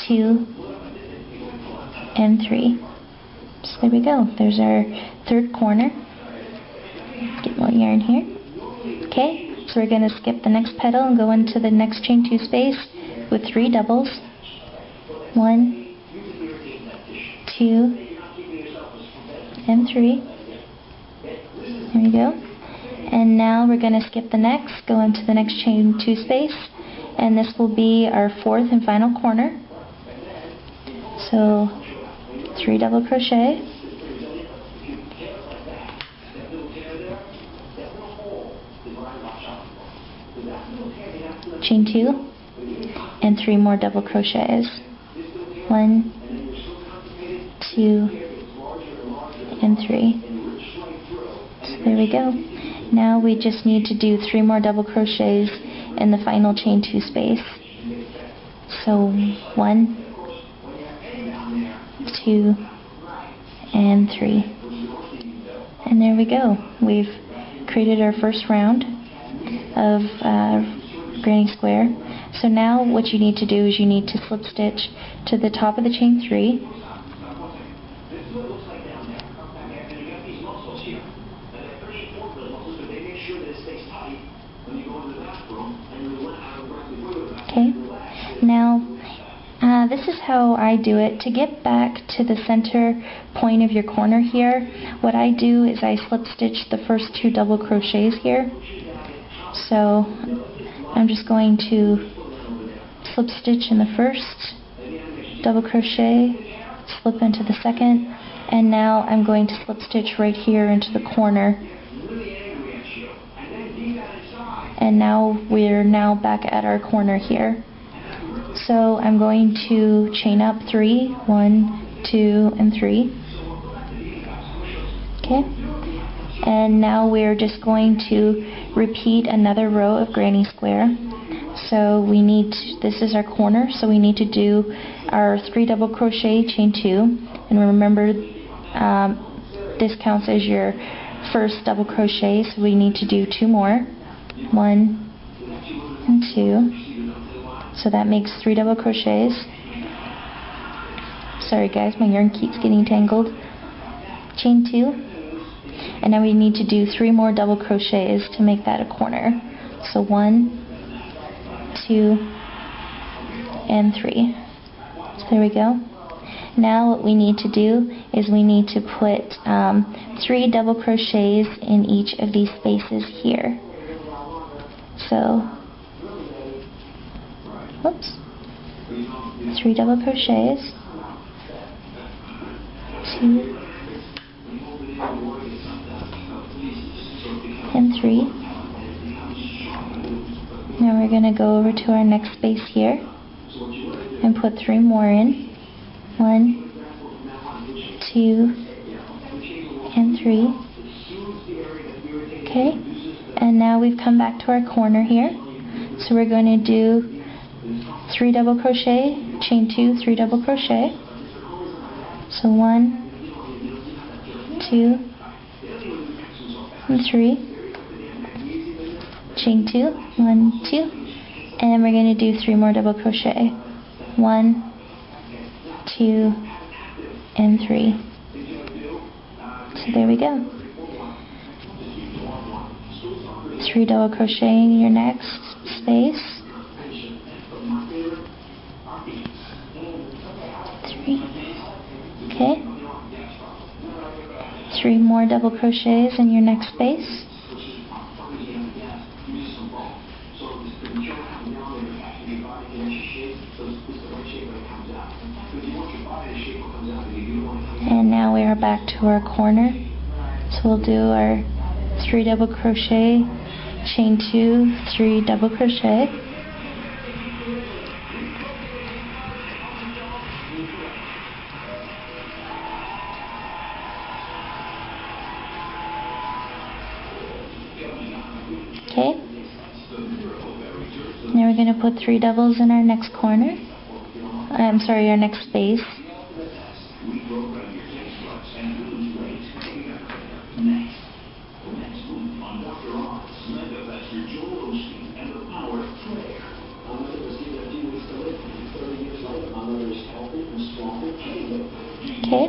2, and 3. So there we go. There's our third corner. Get more yarn here. Okay, so we're going to skip the next petal and go into the next chain 2 space with 3 doubles. 1, 2, and 3. There we go. And now we're going to skip the next, go into the next chain 2 space, and this will be our fourth and final corner. So 3 double crochet, chain 2, and 3 more double crochets. 1, 2, and 3. So there we go. Now we just need to do 3 more double crochets in the final chain 2 space. So 1, 2, and 3. And there we go. We've created our first round of granny square. So now what you need to do is you need to slip stitch to the top of the chain 3. Okay, now this is how I do it. To get back to the center point of your corner here, what I do is I slip stitch the first 2 double crochets here. So I'm just going to slip stitch in the first double crochet, slip into the second, and now I'm going to slip stitch right here into the corner. And now we're back at our corner here. So I'm going to chain up 3, 1, 2, and 3. Okay. And now we're just going to repeat another row of granny square. So we need to, this is our corner, so we need to do our 3 double crochet, chain 2, and remember this counts as your first double crochet, so we need to do 2 more. 1 and 2. So that makes 3 double crochets. Sorry guys, my yarn keeps getting tangled. Chain 2. And now we need to do 3 more double crochets to make that a corner. So 1, 2, and 3. So there we go. Now what we need to do is we need to put 3 double crochets in each of these spaces here. So, whoops, 3 double crochets, 2, and 3. Now we're going to go over to our next space here and put 3 more in. 1, 2, and 3. Okay. And now we've come back to our corner here. So we're going to do 3 double crochet, chain 2, 3 double crochet. So 1, 2, and 3. Chain 2, 1, 2. And we're going to do 3 more double crochet. 1, 2, and 3. So there we go. 3 double crochet in your next space. 3. Okay. 3 more double crochets in your next space. And now we are back to our corner. So we'll do our 3 double crochet, chain 2, 3 double crochet. Okay. Now we're going to put 3 doubles in our next corner. Our next space. Okay,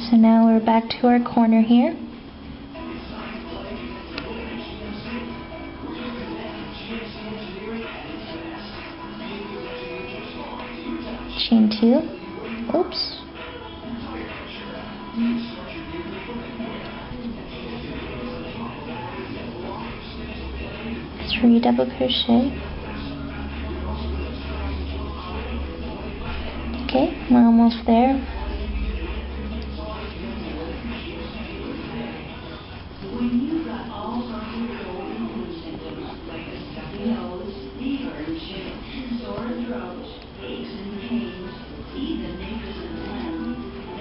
so now we're back to our corner here. Chain 2. Oops. Three double crochet. Okay, we're almost there.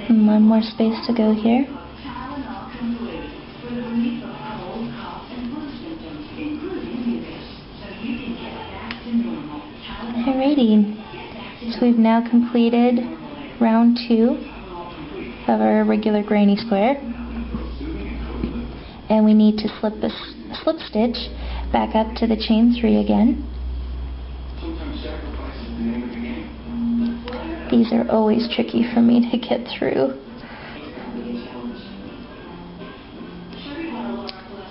And one more space to go here. Alrighty, so we've now completed round 2 of our regular granny square, and we need to slip stitch back up to the chain 3 again. These are always tricky for me to get through.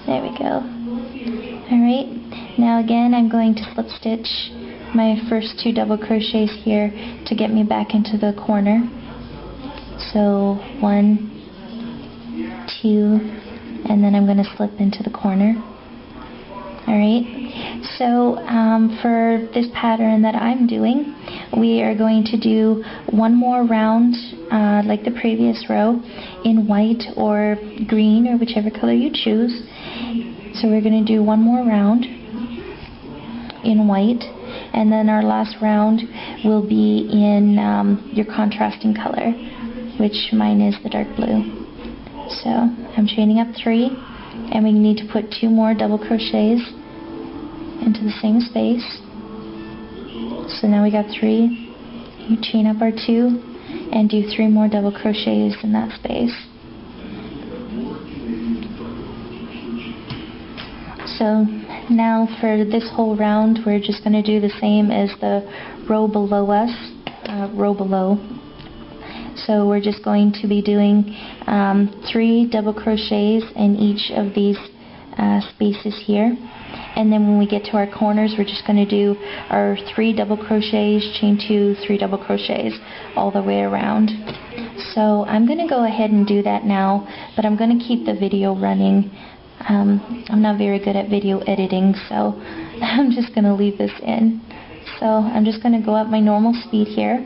There we go. Alright, now again I'm going to slip stitch my first 2 double crochets here to get me back into the corner. So 1, 2, and then I'm going to slip into the corner. Alright, so for this pattern that I'm doing, we are going to do one more round like the previous row in white or green or whichever color you choose. So we're going to do one more round in white, and then our last round will be in your contrasting color, which mine is the dark blue. So I'm chaining up 3, and we need to put 2 more double crochets into the same space. So now we got 3. You chain up our 2 and do 3 more double crochets in that space. So now for this whole round, we're just going to do the same as the row below us, row below. So we're just going to be doing 3 double crochets in each of these spaces here. And then when we get to our corners, we're just going to do our 3 double crochets, chain 2, 3 double crochets all the way around. So I'm going to go ahead and do that now, but I'm going to keep the video running. I'm not very good at video editing, so I'm just going to leave this in. So I'm just going to go at my normal speed here.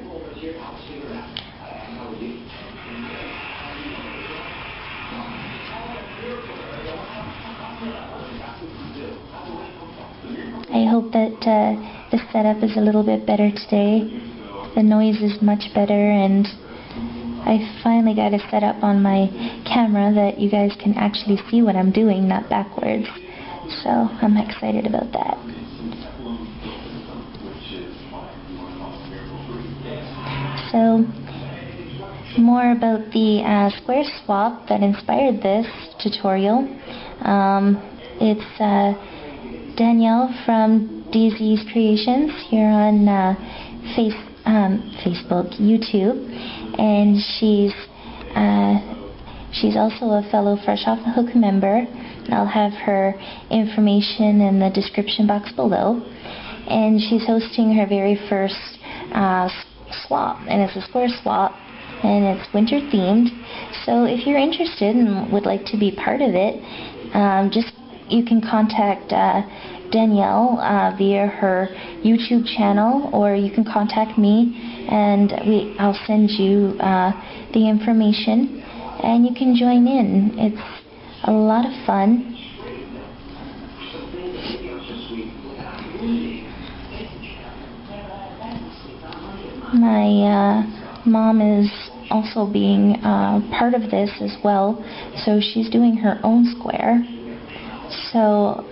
I hope that the setup is a little bit better today. The noise is much better, and I finally got a setup on my camera that you guys can actually see what I'm doing, not backwards. So I'm excited about that. So more about the square swap that inspired this tutorial. It's Danielle from DZ's Creations here on Facebook, YouTube, and she's also a fellow Fresh Off the Hook member. I'll have her information in the description box below. And she's hosting her very first swap, and it's a square swap, and it's winter themed. So if you're interested and would like to be part of it, you can contact Danielle via her YouTube channel, or you can contact me, and I'll send you the information, and you can join in. It's a lot of fun. My mom is also being part of this as well, so she's doing her own square. So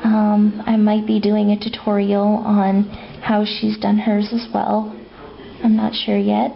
I might be doing a tutorial on how she's done hers as well. I'm not sure yet.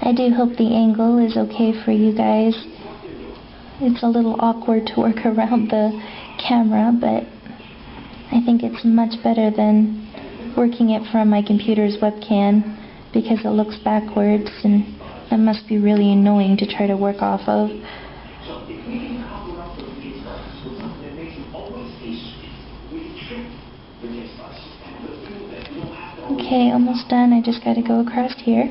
I do hope the angle is okay for you guys. It's a little awkward to work around the camera, but I think it's much better than working it from my computer's webcam because it looks backwards and that must be really annoying to try to work off of. Okay, almost done. I just got to go across here.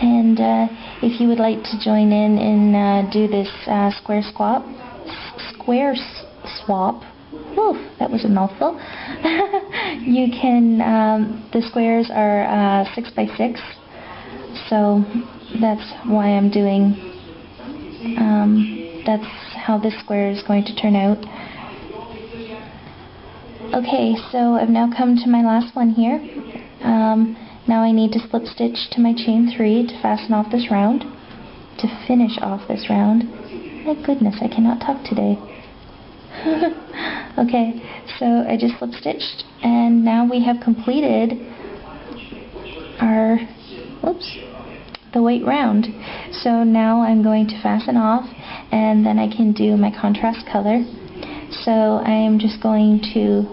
And if you would like to join in and do this square swap, whew, that was a mouthful. You can, the squares are 6 by 6, so that's why I'm doing, that's how this square is going to turn out. Okay, so I've now come to my last one here. Now I need to slip stitch to my chain 3 to fasten off this round, to finish off this round. My goodness, I cannot talk today. Okay, so I just slip stitched, and now we have completed our, the white round. So now I'm going to fasten off, and then I can do my contrast color. So I am just going to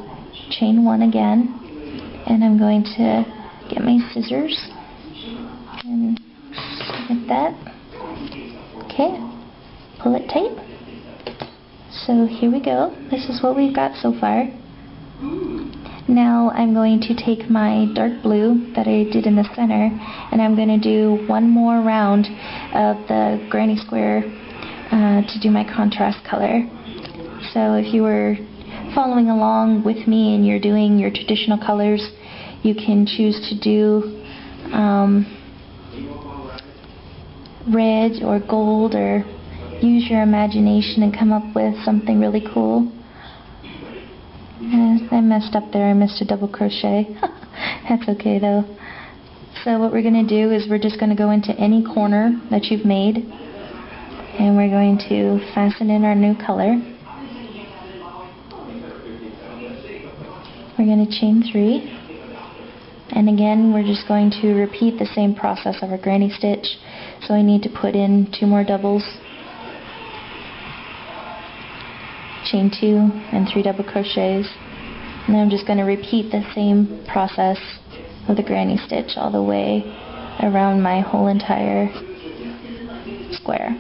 chain 1 again, and I'm going to get my scissors and like that. Okay, pull it tight. So here we go. This is what we've got so far. Now I'm going to take my dark blue that I did in the center, and I'm going to do one more round of the granny square to do my contrast color. So if you were following along with me and you're doing your traditional colors, you can choose to do red or gold, or use your imagination and come up with something really cool. I messed up there. I missed a double crochet. That's okay though. So what we're going to do is we're just going to go into any corner that you've made, and we're going to fasten in our new color. We're going to chain 3. And again, we're just going to repeat the same process of our granny stitch. So I need to put in 2 more doubles, chain 2 and 3 double crochets, and then I'm just going to repeat the same process of the granny stitch all the way around my whole entire square.